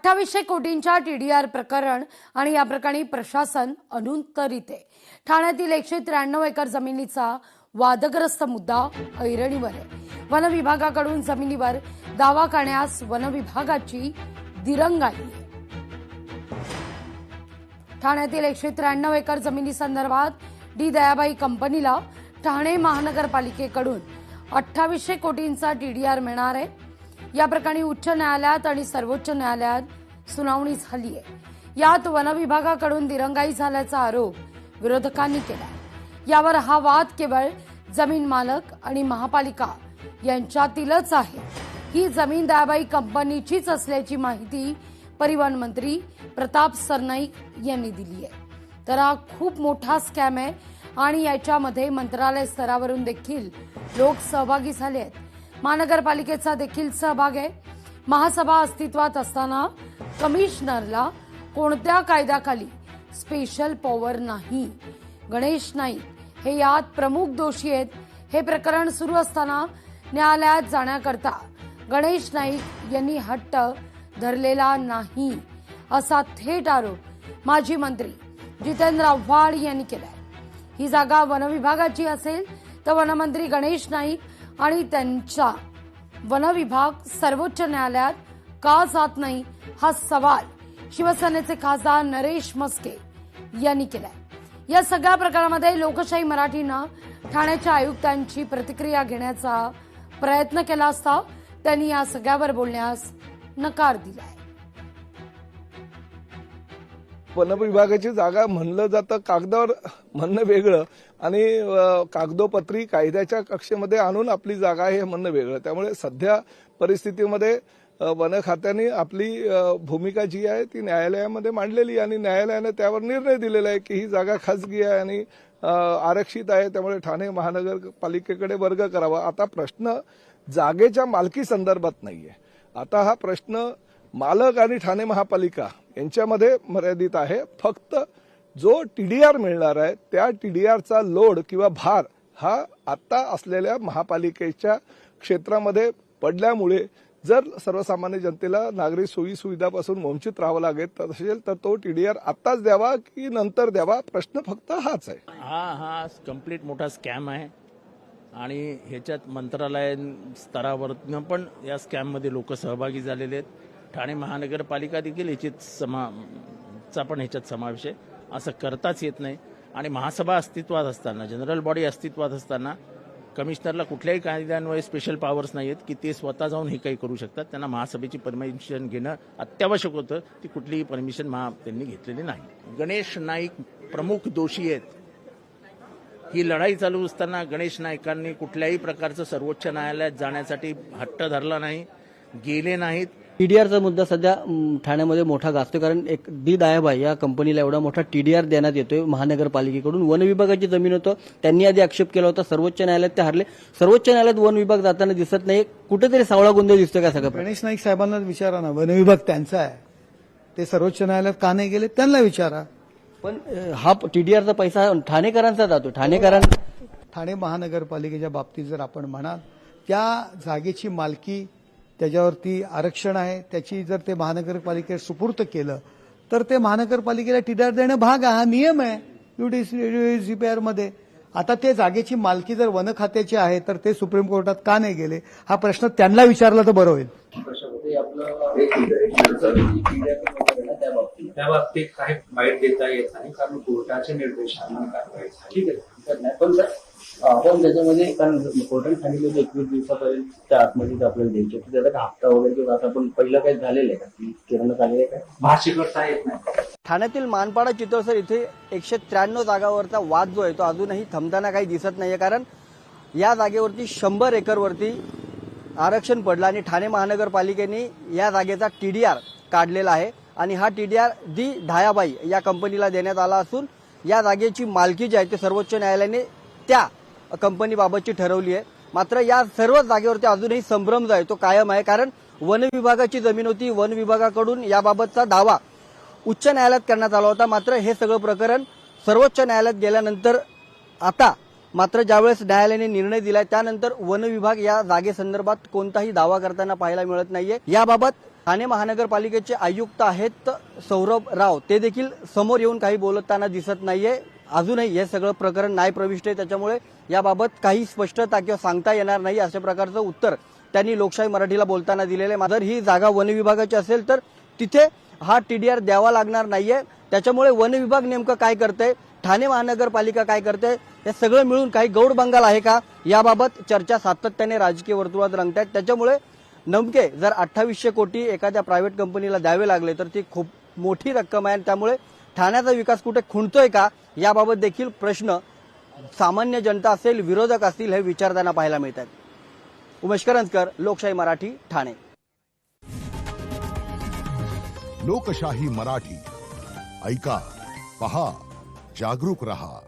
2800 कोटींच्या TDR प्रकरण आणि या प्रकरणी प्रशासन अनुत्तरित आहे। ठाण्यातील 193 एकर जमिनीचा वादग्रस्त मुद्दा ऐरणीवर आहे। वन विभागाकडून जमिनीवर दावा करण्यास वन विभागाची दिरंगाई आहे। ठाण्यातील 193 एकर जमिनीसंदर्भात डी दयाबाई कंपनीला ठाणे महानगरपालिकेकडून 2800 कोटींचा टीडीआर मिळणार आहे। या प्रकरणी उच्च न्यायालयात आणि सर्वोच्च न्यायालयात सुनावणी झाली आहे। यात वन विभागाकडून दिरंगाई झाल्याचा आरोप विरोधकांनी केला। यावर हा वाद केवळ जमीन मालक आणि महापालिका यांच्यातीलच आहे। ही जमीन दयाबाई कंपनीचीच असल्याची माहिती परिवहन मंत्री प्रताप सरनाईक यांनी दिली आहे। तर हा खूप मोठा स्कॅम आहे आणि याच्यामध्ये मंत्रालय स्तरावरून देखील लोक सहभागी झाले आहेत। महानगरपालिकेचा देखील सहभाग आहे। महासभा अस्तित्वात असताना कमिशनरला कोणत्या कायद्याखाली स्पेशल पॉवर नाही। गणेश नाईक हे यात प्रमुख दोषी आहेत। हे प्रकरण सुरू असताना न्यायालयात जाण्याकरता गणेश नाईक यांनी हट्ट धरलेला नाही, असा थेट आरोप माजी मंत्री जितेंद्र आव्हाड यांनी केलाय। ही जागा वन विभागाची असेल तर वनमंत्री गणेश नाईक आणि त्यांचा वन विभाग सर्वोच्च न्यायालयात का जात नाही, हा सवाल शिवसेनेचे खासदार नरेश मस्के यांनी केलाय। या सगळ्या प्रकरणामध्ये लोकशाही मराठीनं ठाण्याच्या आयुक्तांची प्रतिक्रिया घेण्याचा प्रयत्न केला असता त्यांनी या सगळ्यावर बोलण्यास नकार दिलाय। वन विभागाची जागा म्हणलं जातं, कागदावर म्हणणं वेगळं आणि कागदोपत्री कायद्याच्या कक्षेमध्ये आणून आपली जागा हे म्हणणं वेगळं। त्यामुळे सध्या परिस्थितीमध्ये वन खात्याने आपली भूमिका जी आहे ती न्यायालयामध्ये मांडलेली आणि न्यायालयाने त्यावर निर्णय दिलेला आहे की ही जागा खासगी आहे आणि आरक्षित आहे, त्यामुळे ठाणे महानगरपालिकेकडे वर्ग करावा। आता प्रश्न जागेच्या मालकी संदर्भात नाहीये। आता हा प्रश्न मालक आणि ठाणे महापालिका यांच्यामध्ये मर्यादित आहे। फक्त जो टीडीआर मिळणार आहे त्या टीडीआरचा लोड किंवा भार हा आता असलेल्या महापालिकेच्या क्षेत्रामध्ये पडल्यामुळे जर सर्वसामान्य जनतेला नागरी सोयी सुविधापासून वंचित राहावं लागेल असेल तर तो टीडीआर आत्ताच द्यावा की नंतर द्यावा, प्रश्न फक्त हाच आहे। हा कंप्लीट मोठा स्कॅम आहे आणि ह्याच्यात मंत्रालय स्तरावरनं पण या स्कॅममध्ये लोक सहभागी झालेले आहेत। ठाणे महानगरपालिका देखील ह्याच्यात पण ह्याच्यात समावेश आहे। असं करताच येत नाही आणि महासभा अस्तित्वात असताना, जनरल बॉडी अस्तित्वात असताना कमिशनरला कुठल्याही कायद्यान्वये स्पेशल पॉवर्स नाही आहेत की ते स्वतः जाऊन हे काही करू शकतात। त्यांना महासभेची परमिशन घेणं अत्यावश्यक होतं, ती कुठलीही परमिशन त्यांनी घेतलेली नाही। गणेश नाईक प्रमुख दोषी आहेत। ही लढाई चालू असताना गणेश नाईकांनी कुठल्याही प्रकारचं सर्वोच्च न्यायालयात जाण्यासाठी हट्ट धरला नाही, गेले नाहीत। टीडीआरचा मुद्दा सध्या ठाण्यामध्ये मोठा गाजतोय, कारण एक डी दयाबाई या कंपनीला एवढा मोठा टीडीआर देण्यात येतोय महानगरपालिकेकडून। वन विभागाची जमीन होतं, त्यांनी आधी आक्षेप केला होता, सर्वोच्च न्यायालयात ते हरले। सर्वोच्च न्यायालयात वन विभाग जाताना दिसत नाही, कुठेतरी सावळा गोंधळ दिसतोय का सगळं? गणेश नाईक साहेबांना विचारा ना, वन विभाग त्यांचा आहे, ते सर्वोच्च न्यायालयात का नाही गेले त्यांना विचारा। पण हा टीडीआरचा पैसा ठाणेकरांचा जातो। ठाणे महानगरपालिकेच्या बाबतीत जर आपण म्हणाल, त्या जागेची मालकी, त्याच्यावरती आरक्षण आहे, त्याची जर ते महानगरपालिकेत सुपूर्त केलं तर ते महानगरपालिकेला टीडीआर देणं भाग आहे, हा नियम आहे UDCPR मध्ये। आता ते जागेची मालकी जर वन खात्याची आहे तर ते सुप्रीम कोर्टात का नाही गेले, हा प्रश्न त्यांना विचारला तर बरं होईल। त्या बाबतीत काही बाईट देता येत नाही कारण कोर्टाच्या निर्देशांना कारवाई झाली नाही। पण आपण त्याच्यामध्ये कारण कोर्टाने सांगितलं 21 दिवसापर्यंत आतमध्ये आपल्याला द्यायचे, त्याचा हप्ता वगैरे किंवा आपण पहिलं काही झालेलं आहे का की किरण झालेलं काय भाष्य करता येत नाही। ठाण्यातील मानपाडा चितोळसर इथे 193 जागावरचा वाद जो आहे तो अजूनही थांबताना काही दिसत नाहीये, कारण या जागेवरती 100 एकरवरती आरक्षण पडलं आणि ठाणे महानगरपालिकेने या जागेचा टीडीआर काढलेला आहे आणि हा टीडीआर डी दयाबाई या कंपनीला देण्यात आला असून या जागेची मालकी जी आहे ते सर्वोच्च न्यायालयाने त्या कंपनीबाबतची ठरवली आहे। मात्र या सर्व जागेवरती अजूनही संभ्रम जो आहे तो कायम आहे, कारण वन विभागाची जमीन होती, वन विभागाकडून याबाबतचा दावा उच्च न्यायालयात करण्यात आला होता। मात्र हे सगळं प्रकरण सर्वोच्च न्यायालयात गेल्यानंतर आता मात्र ज्यावेळेस न्यायालयाने निर्णय दिलाय त्यानंतर वन विभाग या जागेसंदर्भात कोणताही दावा करताना पाहायला मिळत नाहीये। याबाबत ठाणे महानगरपालिकेचे आयुक्त आहेत सौरभ राव, ते देखील समोर येऊन काही बोलताना दिसत नाहीये. अजूनही हे सगळं प्रकरण नाही प्रविष्ट आहे, त्याच्यामुळे याबाबत काही स्पष्टता किंवा सांगता येणार नाही अशा प्रकारचं उत्तर त्यांनी लोकशाही मराठीला बोलताना दिलेलं आहे. जर ही जागा वन विभागाची असेल तर तिथे हा टीडीआर द्यावा लागणार नाहीये. त्याच्यामुळे वन विभाग नेमकं काय करते, ठाणे महानगरपालिका काय करते, हे सगळं मिळून काही गौड बंगाल आहे का, याबाबत चर्चा सातत्याने राजकीय वर्तुळात रंगतायत. त्याच्यामुळे नेमके जर 2800 कोटी एखाद्या प्रायव्हेट कंपनीला द्यावे लागले तर ती खूप मोठी रक्कम आहे. त्यामुळे ठाण्याचा विकास कुठे खुंटतोय का, याबाबत देखील प्रश्न सामान्य जनता असेल, विरोधक असतील, हे विचारताना पाहायला मिळतात. उमेश करंजकर, लोकशाही मराठी, ठाणे. लोकशाही मराठी ऐका, पहा, जागरूक रहा.